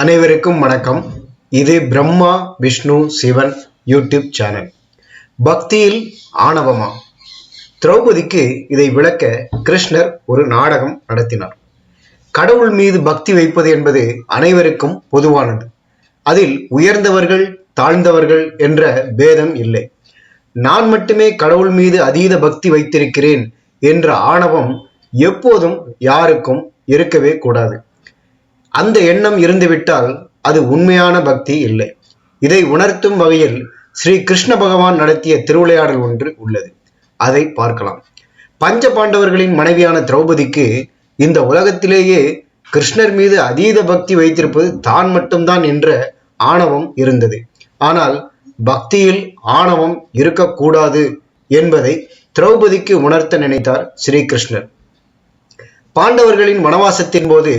அனைவருக்கும் வணக்கம். இது பிரம்மா விஷ்ணு சிவன் யூடியூப் சேனல். பக்தியில் ஆணவமா? திரௌபதிக்கு இதை விளக்க கிருஷ்ணர் ஒரு நாடகம் நடத்தினார். கடவுள் மீது பக்தி வைப்பது என்பது அனைவருக்கும் பொதுவானது. அதில் உயர்ந்தவர்கள் தாழ்ந்தவர்கள் என்ற பேதம் இல்லை. நான் மட்டுமே கடவுள் மீது அதீத பக்தி வைத்திருக்கிறேன் என்ற ஆணவம் எப்போதும் யாருக்கும் இருக்கவே கூடாது. அந்த எண்ணம் இருந்துவிட்டால் அது உண்மையான பக்தி இல்லை. இதை உணர்த்தும் வகையில் ஸ்ரீ கிருஷ்ண பகவான் நடத்திய திருவிளையாடல் ஒன்று உள்ளது. அதை பார்க்கலாம். பஞ்ச பாண்டவர்களின் மனைவியான திரௌபதிக்கு இந்த உலகத்திலேயே கிருஷ்ணர் மீது அதீத பக்தி வைத்திருப்பது தான் மட்டும்தான் என்ற ஆணவம் இருந்தது. ஆனால் பக்தியில் ஆணவம் இருக்கக்கூடாது என்பதை திரௌபதிக்கு உணர்த்த நினைத்தார் ஸ்ரீகிருஷ்ணர். பாண்டவர்களின் வனவாசத்தின் போது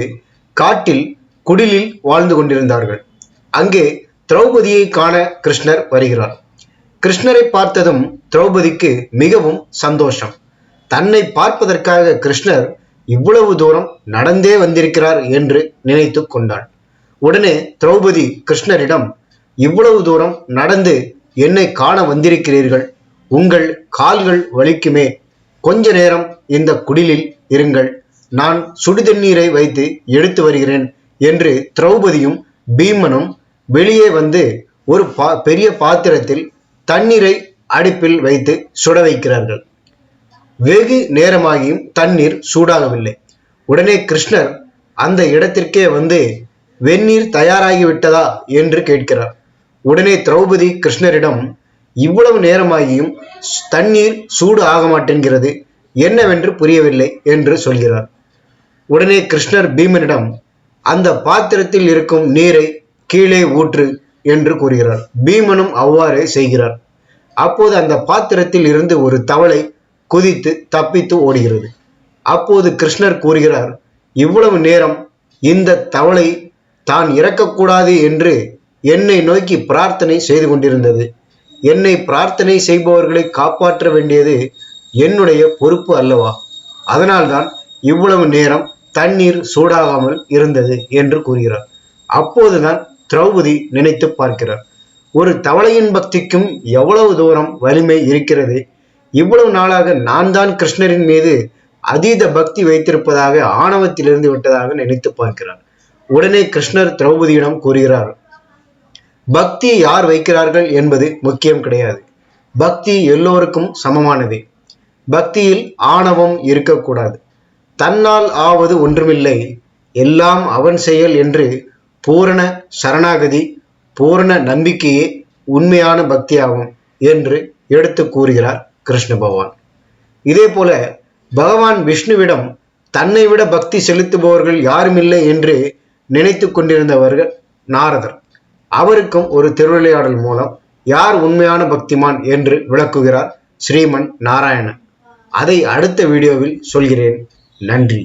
காட்டில் குடிலில் வாழ்ந்து கொண்டிருந்தார்கள். அங்கே திரௌபதியை காண கிருஷ்ணர் வருகிறார். கிருஷ்ணரை பார்த்ததும் திரௌபதிக்கு மிகவும் சந்தோஷம். தன்னை பார்ப்பதற்காக கிருஷ்ணர் இவ்வளவு தூரம் நடந்தே வந்திருக்கிறார் என்று நினைத்து கொண்டாள். உடனே திரௌபதி கிருஷ்ணரிடம், இவ்வளவு தூரம் நடந்து என்னை காண வந்திருக்கிறீர்கள், உங்கள் கால்கள் வலிக்குமே, கொஞ்ச நேரம் இந்த குடிலில் இருங்கள், நான் சுடுதண்ணீரை வைத்து எடுத்து வருகிறேன் என்று திரௌபதியும் பீமனும் வெளியே வந்து ஒரு பெரிய பாத்திரத்தில் தண்ணீரை அடுப்பில் வைத்து சுட வைக்கிறார்கள். வெகு நேரமாகியும் தண்ணீர் சூடாகவில்லை. உடனே கிருஷ்ணர் அந்த இடத்திற்கே வந்து வெந்நீர் தயாராகிவிட்டதா என்று கேட்கிறார். உடனே திரௌபதி கிருஷ்ணரிடம், இவ்வளவு நேரமாகியும் தண்ணீர் சூடு ஆக மாட்டேங்கிறது, என்னவென்று புரியவில்லை என்று சொல்கிறார். உடனே கிருஷ்ணர் பீமனிடம், அந்த பாத்திரத்தில் இருக்கும் நீரை கீழே ஊற்று என்று கூறுகிறார். பீமனும் அவ்வாறே செய்கிறார். அப்போது அந்த பாத்திரத்தில் இருந்து ஒரு தவளை குதித்து தப்பித்து ஓடுகிறது. அப்போது கிருஷ்ணர் கூறுகிறார், இவ்வளவு நேரம் இந்த தவளை தான் இறக்கக்கூடாது என்று என்னை நோக்கி பிரார்த்தனை செய்து கொண்டிருந்தது. என்னை பிரார்த்தனை செய்பவர்களை காப்பாற்ற வேண்டியது என்னுடைய பொறுப்பு அல்லவா? அதனால்தான் இவ்வளவு நேரம் தண்ணீர் சூடாகாமல் இருந்தது என்று கூறுகிறார். அப்போதுதான் திரௌபதி நினைத்து பார்க்கிறார், ஒரு தவளையின் பக்திக்கும் எவ்வளவு தூரம் வலிமை இருக்கிறது. இவ்வளவு நாளாக நான் தான் கிருஷ்ணரின் மீது அதீத பக்தி வைத்திருப்பதாக ஆணவத்திலிருந்து விட்டதாக நினைத்து பார்க்கிறார். உடனே கிருஷ்ணர் திரௌபதியிடம் கூறுகிறார், பக்தி யார் வைக்கிறார்கள் என்பது முக்கியம் கிடையாது. பக்தி எல்லோருக்கும் சமமானதே. பக்தியில் ஆணவம் இருக்கக்கூடாது. தன்னால் ஆவது ஒன்றுமில்லை, எல்லாம் அவன் செயல் என்று பூரண சரணாகதி, பூரண நம்பிக்கையே உண்மையான பக்தியாகும் என்று எடுத்து கூறுகிறார் கிருஷ்ண பகவான். இதே போல பகவான் விஷ்ணுவிடம் தன்னை விட பக்தி செலுத்துபவர்கள் யாருமில்லை என்று நினைத்து கொண்டிருந்தவர்கள் நாரதர். அவருக்கும் ஒரு திருவிளையாடல் மூலம் யார் உண்மையான பக்திமான் என்று விளக்குகிறார் ஸ்ரீமன் நாராயணன். அதை அடுத்த வீடியோவில் சொல்கிறேன். நன்றி.